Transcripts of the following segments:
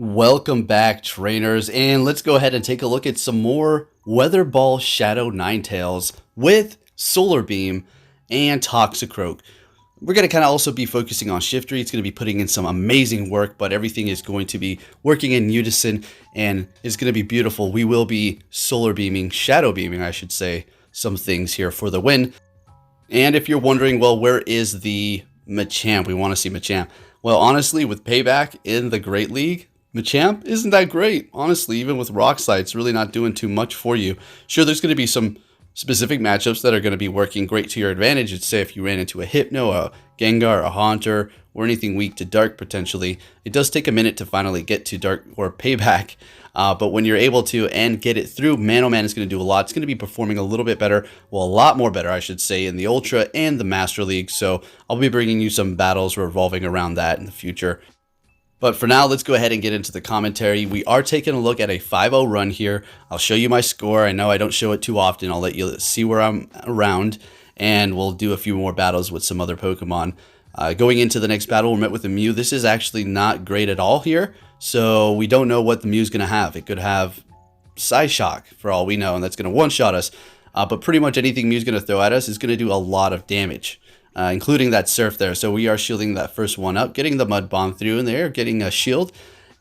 Welcome back, trainers, and let's go ahead and take a look at some more Weather Ball Shadow Ninetales with Solar Beam and Toxicroak. We're going to kind of also be focusing on Shiftry. It's going to be putting in some amazing work, but everything is going to be working in unison, and it's going to be beautiful. We will be Solar Beaming, Shadow Beaming, I should say, some things here for the win. And if you're wondering, well, where is the Machamp? We want to see Machamp. Well, honestly, with Payback in the Great League, Machamp isn't that great. Honestly, even with Rock Slide, it's really not doing too much for you. Sure, there's going to be some specific matchups that are going to be working great to your advantage. Let's say if you ran into a Hypno, a Gengar, a Haunter, or anything weak to Dark potentially. It does take a minute to finally get to Dark or Payback. But when you're able to and get it through, Man Oh Man is going to do a lot. It's going to be performing a little bit better, well, a lot more better, I should say, in the Ultra and the Master League. So I'll be bringing you some battles revolving around that in the future. But for now, let's go ahead and get into the commentary. We are taking a look at a 5-0 run here. I'll show you my score. I know I don't show it too often. I'll let you see where I'm around, and we'll do a few more battles with some other Pokemon. Going into the next battle, we're met with a Mew. This is actually not great at all here, so we don't know what the Mew's going to have. It could have Psyshock, for all we know, and that's going to one-shot us. But pretty much anything Mew's going to throw at us is going to do a lot of damage. Including that Surf there. So we are shielding that first one up, getting the Mud Bomb through in there, getting a shield.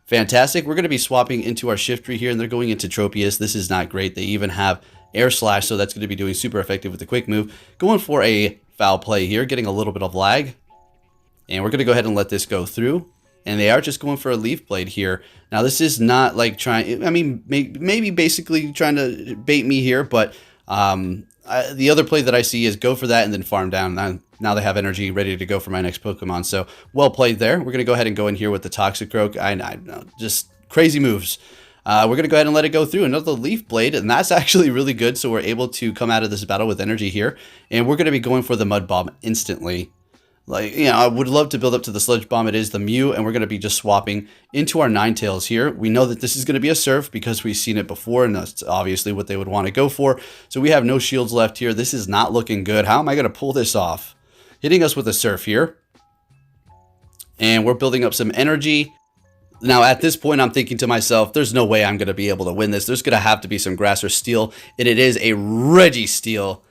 Fantastic. We're going to be swapping into our Shiftry here, and they're going into Tropius. This is not great. They even have Air Slash, so that's going to be doing super effective with the quick move. Going for a foul play here, getting a little bit of lag. And we're going to go ahead and let this go through. And they are just going for a Leaf Blade here. Now, this is not like trying, I mean, maybe basically trying to bait me here, but the other play that I see is go for that and then farm down. Now they have energy ready to go for my next Pokemon. So well played there. We're going to go ahead and go in here with the Toxicroak. I know, just crazy moves. We're going to go ahead and let it go through. Another Leaf Blade, and that's actually really good. So we're able to come out of this battle with energy here. And we're going to be going for the Mud Bomb instantly. Like, you know, I would love to build up to the Sludge Bomb. It is the Mew, and we're going to be just swapping into our Ninetales here. We know that this is going to be a Surf because we've seen it before, and that's obviously what they would want to go for. So we have no shields left here. This is not looking good. How am I going to pull this off? Hitting us with a Surf here. And we're building up some energy. Now, at this point, I'm thinking to myself, there's no way I'm going to be able to win this. There's going to have to be some Grass or Steel, and it is a Registeel.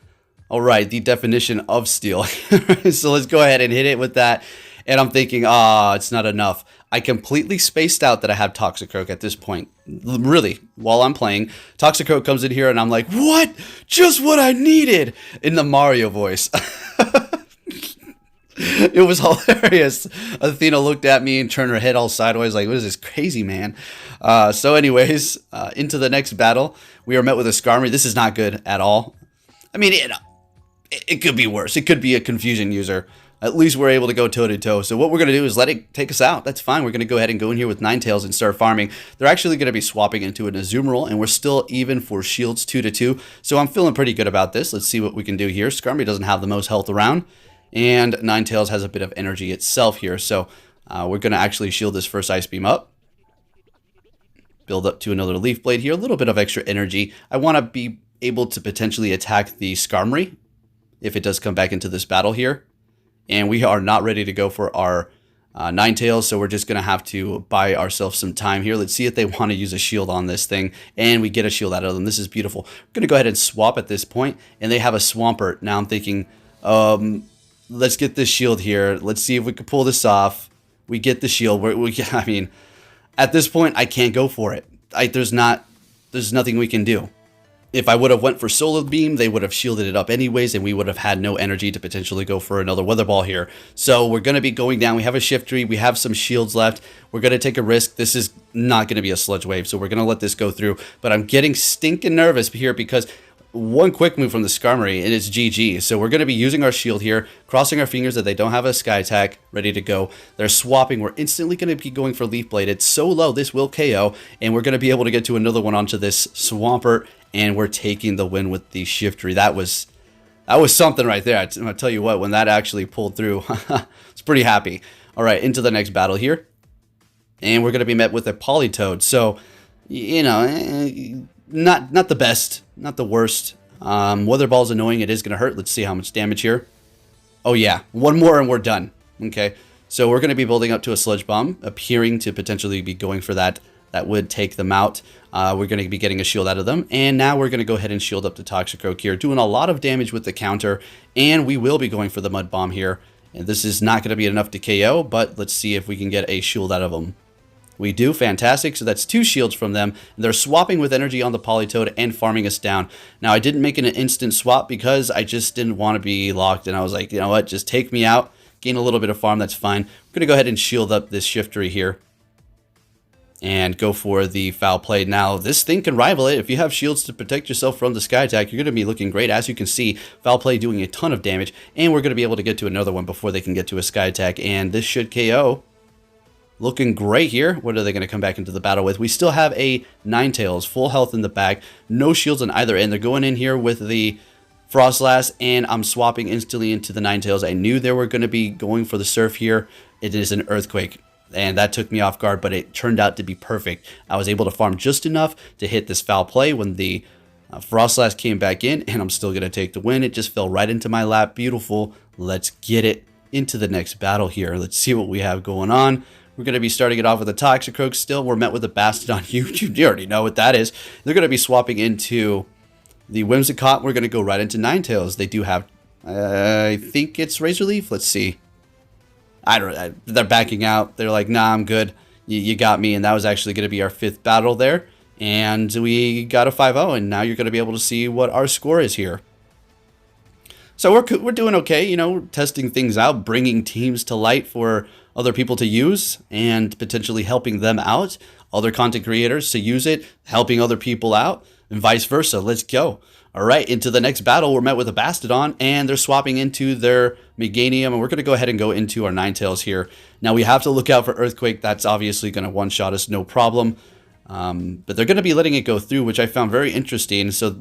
All right, the definition of steel. So let's go ahead and hit it with that. And I'm thinking, it's not enough. I completely spaced out that I have Toxicroak at this point. Really, while I'm playing, Toxicroak comes in here and I'm like, what? Just what I needed in the Mario voice. It was hilarious. Athena looked at me and turned her head all sideways like, what is this crazy, man? So anyways, into the next battle, we are met with a Skarmory. This is not good at all. I mean, it could be worse. It could be a confusion user. At least we're able to go toe-to-toe. So what we're going to do is let it take us out. That's fine. We're going to go ahead and go in here with Ninetales and start farming. They're actually going to be swapping into an Azumarill, and we're still even for shields 2-2. So I'm feeling pretty good about this. Let's see what we can do here. Skarmory doesn't have the most health around, and Ninetales has a bit of energy itself here. So we're going to actually shield this first Ice Beam up. Build up to another Leaf Blade here. A little bit of extra energy. I want to be able to potentially attack the Skarmory if it does come back into this battle here. And we are not ready to go for our Ninetales, so we're just going to have to buy ourselves some time here. Let's see if they want to use a shield on this thing, and we get a shield out of them. This is beautiful. We're going to go ahead and swap at this point, and they have a Swampert. Now I'm thinking, let's get this shield here. Let's see if we can pull this off. We get the shield. I mean, at this point, I can't go for it. There's nothing we can do. If I would have went for Solar Beam, they would have shielded it up anyways, and we would have had no energy to potentially go for another Weather Ball here. So we're going to be going down. We have a Shiftry. We have some shields left. We're going to take a risk. This is not going to be a Sludge Wave, so we're going to let this go through. But I'm getting stinking nervous here because one quick move from the Skarmory, and it's GG. So we're going to be using our shield here, crossing our fingers that they don't have a Sky Attack ready to go. They're swapping. We're instantly going to be going for Leaf Blade. It's so low, this will KO, and we're going to be able to get to another one onto this Swampert. And we're taking the win with the Shiftry. That was something right there. I'm going to tell you what, when that actually pulled through, it's pretty happy. All right, into the next battle here. And we're going to be met with a Politoed. So, you know, not the best, not the worst. Weather Ball's annoying. It is going to hurt. Let's see how much damage here. Oh, yeah. One more and we're done. Okay. So we're going to be building up to a Sludge Bomb, appearing to potentially be going for that. That would take them out. We're going to be getting a shield out of them. And now we're going to go ahead and shield up the Toxicroak here, doing a lot of damage with the counter. And we will be going for the Mud Bomb here. And this is not going to be enough to KO, but let's see if we can get a shield out of them. We do, fantastic. So that's 2 shields from them. And they're swapping with energy on the Politoed and farming us down. Now, I didn't make an instant swap because I just didn't want to be locked. And I was like, you know what, just take me out. Gain a little bit of farm, that's fine. We're going to go ahead and shield up this Shiftry here. And go for the foul play. Now, this thing can rival it. If you have shields to protect yourself from the Sky Attack, you're going to be looking great. As you can see, foul play doing a ton of damage. And we're going to be able to get to another one before they can get to a Sky Attack. And this should KO. Looking great here. What are they going to come back into the battle with? We still have a Ninetales, full health in the back. No shields on either end. They're going in here with the Frostlass, and I'm swapping instantly into the Ninetales. I knew they were going to be going for the Surf here. It is an Earthquake, and that took me off guard, but it turned out to be perfect. I was able to farm just enough to hit this foul play when the Frostlass came back in, and I'm still going to take the win. It just fell right into my lap. Beautiful. Let's get it into the next battle here. Let's see what we have going on. We're going to be starting it off with a Toxicroak still. We're met with a Bastiodon. You already know what that is. They're going to be swapping into the Whimsicott. We're going to go right into Ninetales. They do have, I think it's Razor Leaf. Let's see. I don't. They're backing out. They're like, nah, I'm good. You got me. And that was actually going to be our 5th battle there. And we got a 5-0. And now you're going to be able to see what our score is here. So we're doing okay. You know, testing things out, bringing teams to light for other people to use, and potentially helping them out, other content creators to use it, helping other people out, and vice versa. Let's go. All right, into the next battle, we're met with a Bastiodon, and they're swapping into their Meganium, and we're going to go ahead and go into our Ninetales here. Now, we have to look out for Earthquake. That's obviously going to one-shot us, no problem. But they're going to be letting it go through, which I found very interesting. So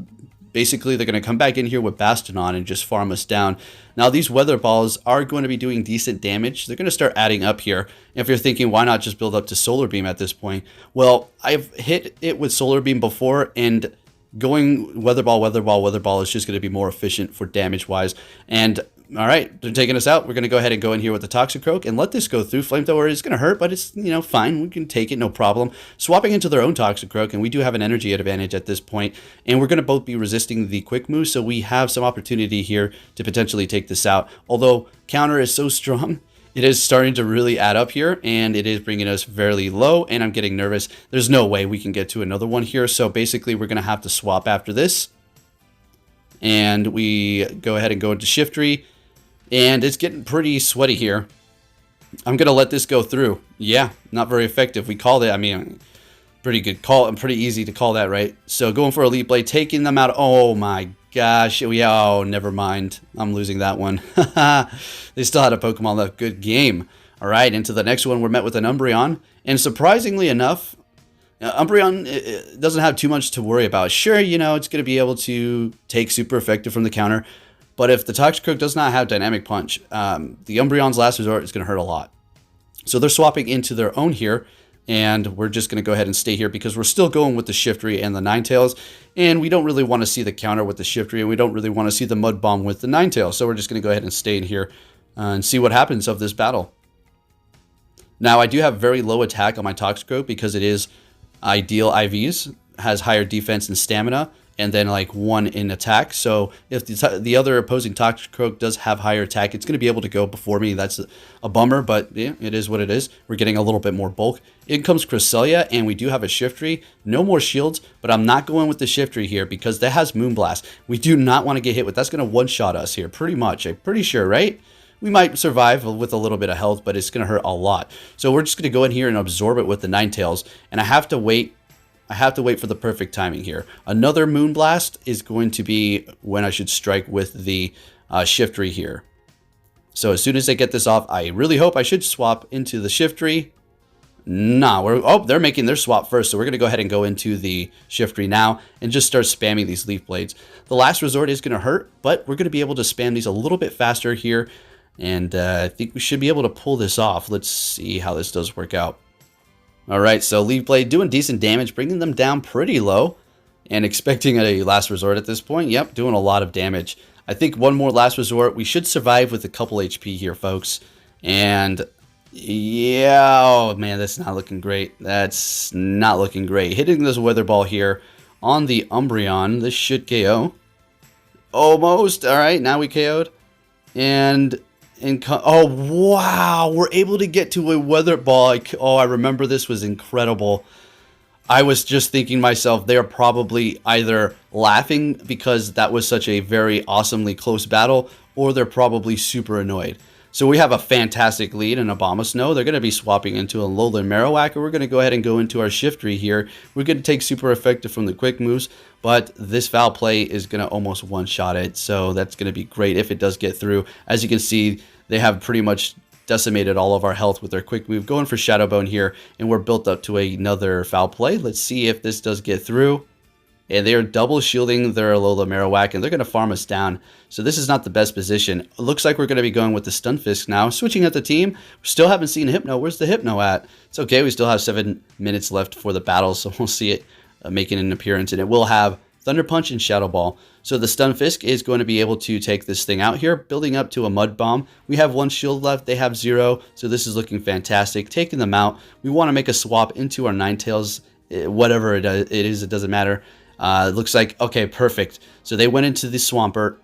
basically, they're going to come back in here with Bastiodon and just farm us down. Now, these Weather Balls are going to be doing decent damage. They're going to start adding up here. If you're thinking, why not just build up to Solar Beam at this point? Well, I've hit it with Solar Beam before, and going Weather Ball, Weather Ball, Weather Ball is just going to be more efficient for damage-wise. And all right, they're taking us out. We're going to go ahead and go in here with the Toxicroak and let this go through. Flamethrower is going to hurt, but it's, you know, fine. We can take it, no problem. Swapping into their own Toxicroak, and we do have an energy advantage at this point. And we're going to both be resisting the quick move, so we have some opportunity here to potentially take this out. Although counter is so strong, it is starting to really add up here, and it is bringing us fairly low, and I'm getting nervous. There's no way we can get to another one here, so basically we're going to have to swap after this. And we go ahead and go into Shiftry. And it's getting pretty sweaty here. I'm going to let this go through. Yeah, not very effective. We called it. I mean, pretty good call. And pretty easy to call that, right? So going for Elite Blade, taking them out. Oh my gosh. Oh, never mind. I'm losing that one. They still had a Pokemon left. Good game. All right, into the next one. We're met with an Umbreon. And surprisingly enough, Umbreon doesn't have too much to worry about. Sure, you know, it's going to be able to take super effective from the counter. But if the Toxicroak does not have Dynamic Punch, the Umbreon's Last Resort is going to hurt a lot. So they're swapping into their own here, and we're just going to go ahead and stay here because we're still going with the Shiftry and the Ninetales, and we don't really want to see the counter with the Shiftry, and we don't really want to see the Mud Bomb with the Ninetales. So we're just going to go ahead and stay in here and see what happens of this battle. Now, I do have very low attack on my Toxicroak because it is ideal IVs, has higher defense and stamina, and then like 1 in attack. So if the other opposing Toxicroak does have higher attack, it's going to be able to go before me. That's a bummer, but yeah, it is what it is. We're getting a little bit more bulk. In comes Cresselia, and we do have a Shiftry. No more shields, but I'm not going with the Shiftry here because that has Moonblast. We do not want to get hit with. That's going to one-shot us here, pretty much. I'm pretty sure, right? We might survive with a little bit of health, but it's going to hurt a lot. So we're just going to go in here and absorb it with the Ninetales, and I have to wait. I have to wait for the perfect timing here. Another Moonblast is going to be when I should strike with the Shiftry here. So as soon as I get this off, I really hope I should swap into the Shiftry. Nah, they're making their swap first, so we're going to go ahead and go into the Shiftry now and just start spamming these Leaf Blades. The Last Resort is going to hurt, but we're going to be able to spam these a little bit faster here, and I think we should be able to pull this off. Let's see how this does work out. All right, so Leaf Blade doing decent damage, bringing them down pretty low, and expecting a Last Resort at this point. Yep, doing a lot of damage. I think one more Last Resort. We should survive with a couple HP here, folks. And Yeah, oh man, that's not looking great. That's not looking great. Hitting this weather ball here on the Umbreon. This should KO. Almost. All right, now we KO'd. And oh wow, we're able to get to a weather ball. Oh, I remember this was incredible. I was just thinking myself, they're probably either laughing because that was such a very awesomely close battle, or they're probably super annoyed. So we have a fantastic lead in Abomasnow. They're going to be swapping into a Alolan Marowak, and we're going to go ahead and go into our Shiftry here. We're going to take super effective from the quick moves, but this foul play is going to almost one-shot it, so that's going to be great if it does get through. As you can see, they have pretty much decimated all of our health with their quick move. Going for Shadow Bone here, and we're built up to another foul play. Let's see if this does get through. And they are double shielding their Alola Marowak, and they're going to farm us down. So this is not the best position. It looks like we're going to be going with the Stunfisk now. Switching at the team. We still haven't seen Hypno. Where's the Hypno at? It's okay. We still have 7 minutes left for the battle, so we'll see it making an appearance. And it will have Thunder Punch and Shadow Ball. So the Stunfisk is going to be able to take this thing out here, building up to a Mud Bomb. We have 1 shield left. They have 0, so this is looking fantastic. Taking them out. We want to make a swap into our Ninetales. Whatever it is, it doesn't matter. It looks like, okay, perfect. So they went into the Swampert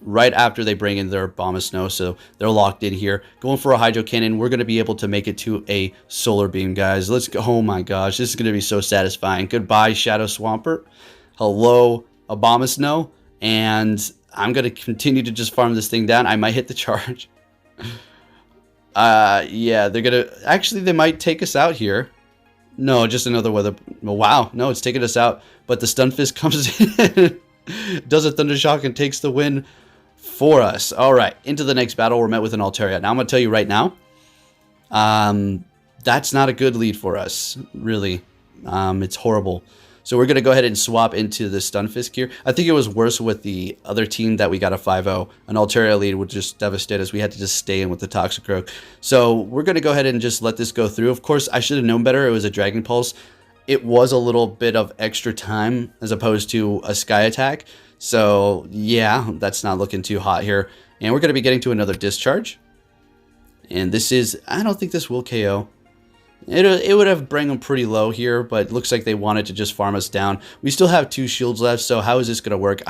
right after they bring in their Abomasnow, so they're locked in here. Going for a Hydro Cannon. We're going to be able to make it to a Solar Beam, guys. Let's go. Oh my gosh, this is going to be so satisfying. Goodbye, Shadow Swampert. Hello, Abomasnow. And I'm going to continue to just farm this thing down. I might hit the charge. Yeah, they're going to... Actually, they might take us out here. No, just another weather... Wow, no, it's taking us out. But the Stunfisk comes in, does a Thunder Shock, and takes the win for us. All right, into the next battle. We're met with an Altaria. Now, I'm going to tell you right now, that's not a good lead for us, really. It's horrible. So we're going to go ahead and swap into the Stunfisk here. I think it was worse with the other team that we got a 5-0. An Altaria lead would just devastate us. We had to just stay in with the Toxicroak. So we're going to go ahead and just let this go through. Of course, I should have known better. It was a Dragon Pulse. It was a little bit of extra time as opposed to a Sky Attack. So yeah, that's not looking too hot here. And we're going to be getting to another Discharge. And this is, I don't think this will KO. It would have bring them pretty low here, but it looks like they wanted to just farm us down. We still have 2 shields left, so how is this going to work?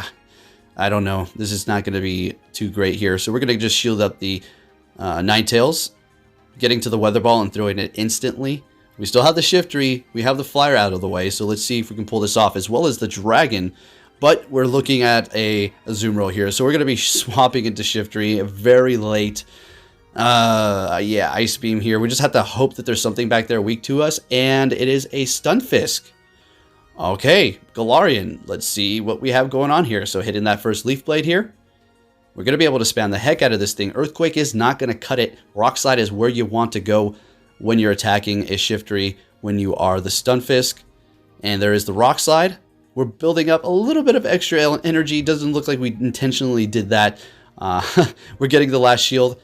I don't know. This is not going to be too great here. So we're going to just shield up the Ninetales, getting to the Weather Ball and throwing it instantly. We still have the Shiftry. We have the Flyer out of the way, so let's see if we can pull this off, as well as the Dragon. But we're looking at a Zoom Roll here, so we're going to be swapping into Shiftry very late. Yeah, Ice Beam here. We just have to hope that there's something back there weak to us, and it is a Stunfisk. Okay, Galarian. Let's see what we have going on here. So hitting that first Leaf Blade here. We're going to be able to spam the heck out of this thing. Earthquake is not going to cut it. Rock Slide is where you want to go when you're attacking a Shiftry, when you are the Stunfisk. And there is the Rock Slide. We're building up a little bit of extra energy. Doesn't look like we intentionally did that. We're getting the last shield.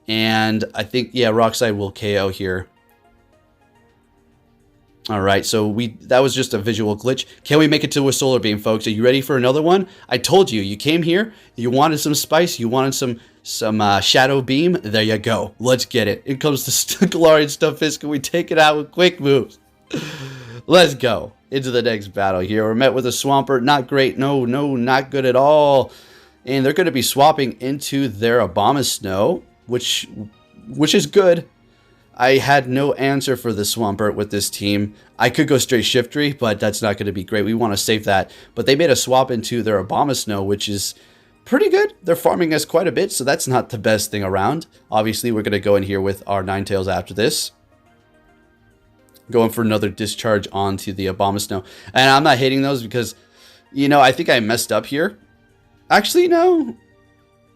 And I think, yeah, Rock Slide will KO here. All right, so that was just a visual glitch. Can we make it to a Solar Beam, folks? Are you ready for another one? I told you, you came here, you wanted some spice, you wanted some Shadow Beam. There you go. Let's get it. In comes the Galarian Stunfisk, and we take it out with quick moves. Let's go into the next battle here. We're met with a Swampert. Not great. No, not good at all. And they're going to be swapping into their Abomasnow, which is good. I had no answer for the Swampert with this team. I could go straight Shiftry, but that's not going to be great. We want to save that. But they made a swap into their Abomasnow, which is pretty good. They're farming us quite a bit, so that's not the best thing around. Obviously, we're going to go in here with our Ninetales after this. Going for another Discharge onto the Abomasnow. And I'm not hating those because, you know, I think I messed up here. Actually, no.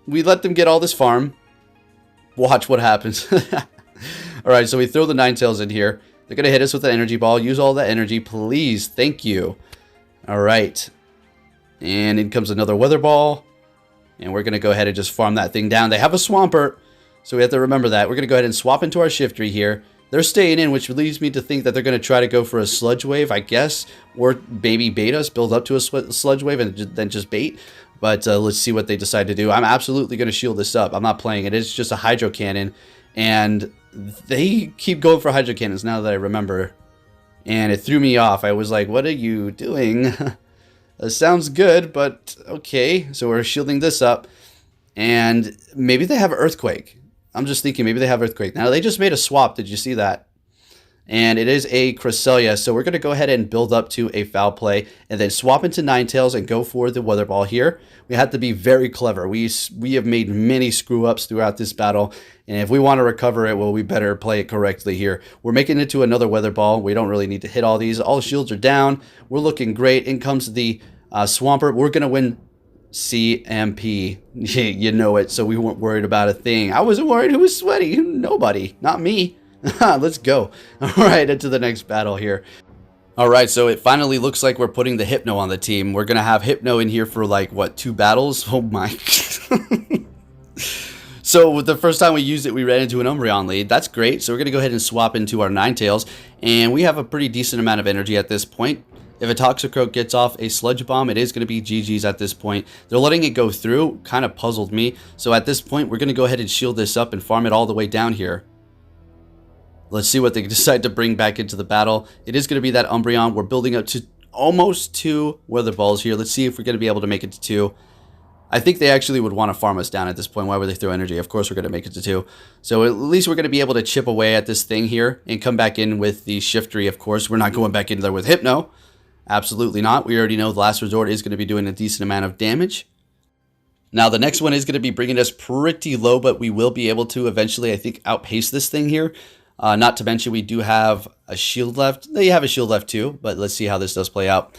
We let them get all this farm. Watch what happens. Alright, so we throw the Ninetales in here. They're going to hit us with an energy ball. Use all that energy, please. Thank you. Alright. And in comes another Weather Ball. And we're going to go ahead and just farm that thing down. They have a Swampert, so we have to remember that. We're going to go ahead and swap into our Shiftry here. They're staying in, which leads me to think that they're going to try to go for a Sludge Wave, I guess. Or maybe bait us, build up to a Sludge Wave, and then just bait. But let's see what they decide to do. I'm absolutely going to shield this up. I'm not playing it. It's just a Hydro Cannon. And they keep going for hydro cannons now that I remember. And it threw me off. I was like, what are you doing? That sounds good, but okay. So we're shielding this up. And maybe they have Earthquake. I'm just thinking maybe they have Earthquake. Now, they just made a swap. Did you see that? And it is a Cresselia, so we're going to go ahead and build up to a Foul Play and then swap into Ninetales and go for the Weather Ball here. We have to be very clever. We have made many screw-ups throughout this battle, and if we want to recover it, well, we better play it correctly here. We're making it to another Weather Ball. We don't really need to hit all these. All shields are down. We're looking great. In comes the Swampert. We're going to win CMP. You know it, so we weren't worried about a thing. I wasn't worried. Who was sweaty? Nobody. Not me. Let's go. All right, into the next battle here. All right, so it finally looks like we're putting the Hypno on the team. We're going to have Hypno in here for like, what, 2 battles? Oh my. So the first time we used it, we ran into an Umbreon lead. That's great. So we're going to go ahead and swap into our Ninetales. And we have a pretty decent amount of energy at this point. If a Toxicroak gets off a Sludge Bomb, it is going to be GG's at this point. They're letting it go through. Kind of puzzled me. So at this point, we're going to go ahead and shield this up and farm it all the way down here. Let's see what they decide to bring back into the battle. It is going to be that Umbreon. We're building up to almost 2 Weather Balls here. Let's see if we're going to be able to make it to 2. I think they actually would want to farm us down at this point. Why would they throw energy? Of course we're going to make it to 2. So at least we're going to be able to chip away at this thing here and come back in with the Shiftry, of course. We're not going back in there with Hypno. Absolutely not. We already know the Last Resort is going to be doing a decent amount of damage. Now, the next one is going to be bringing us pretty low, but we will be able to eventually, I think, outpace this thing here. Not to mention, we do have a shield left. They have a shield left too, but let's see how this does play out.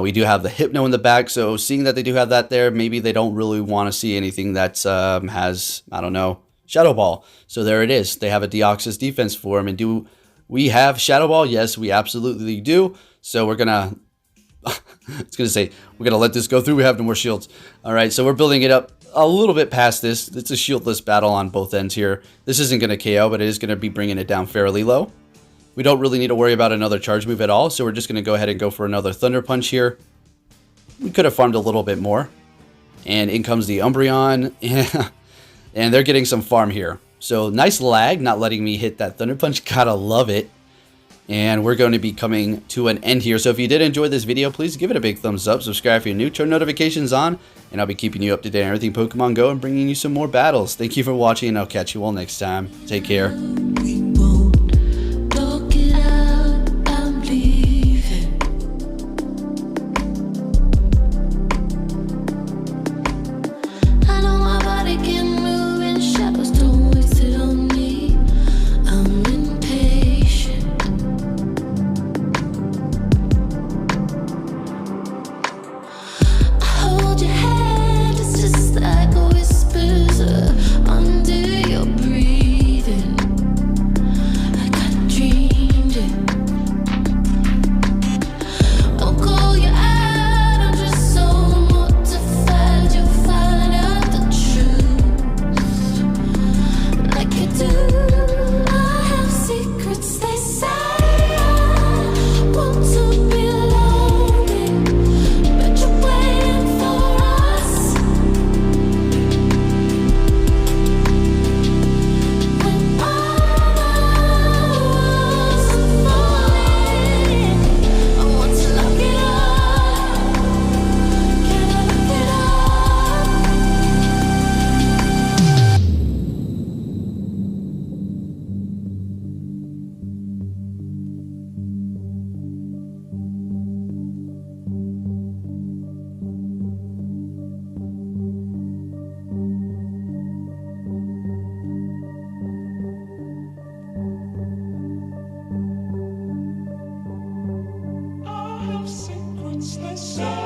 We do have the Hypno in the back, so seeing that they do have that there, maybe they don't really want to see anything that has, I don't know, Shadow Ball. So there it is. They have a Deoxys defense for him. And do we have Shadow Ball? Yes, we absolutely do. So we're going to... I was going to say, we're going to let this go through. We have no more shields. All right, so we're building it up a little bit past this. It's a shieldless battle on both ends here. This isn't going to KO, but it is going to be bringing it down fairly low. We don't really need to worry about another charge move at all, so we're just going to go ahead and go for another Thunder Punch here. We could have farmed a little bit more. And in comes the Umbreon. And they're getting some farm here. So nice lag, not letting me hit that Thunder Punch. Gotta love it. And we're going to be coming to an end here. So if you did enjoy this video, please give it a big thumbs up. Subscribe if you're new. Turn notifications on. And I'll be keeping you up to date on everything Pokemon Go and bringing you some more battles. Thank you for watching, and I'll catch you all next time. Take care. Secrets they say.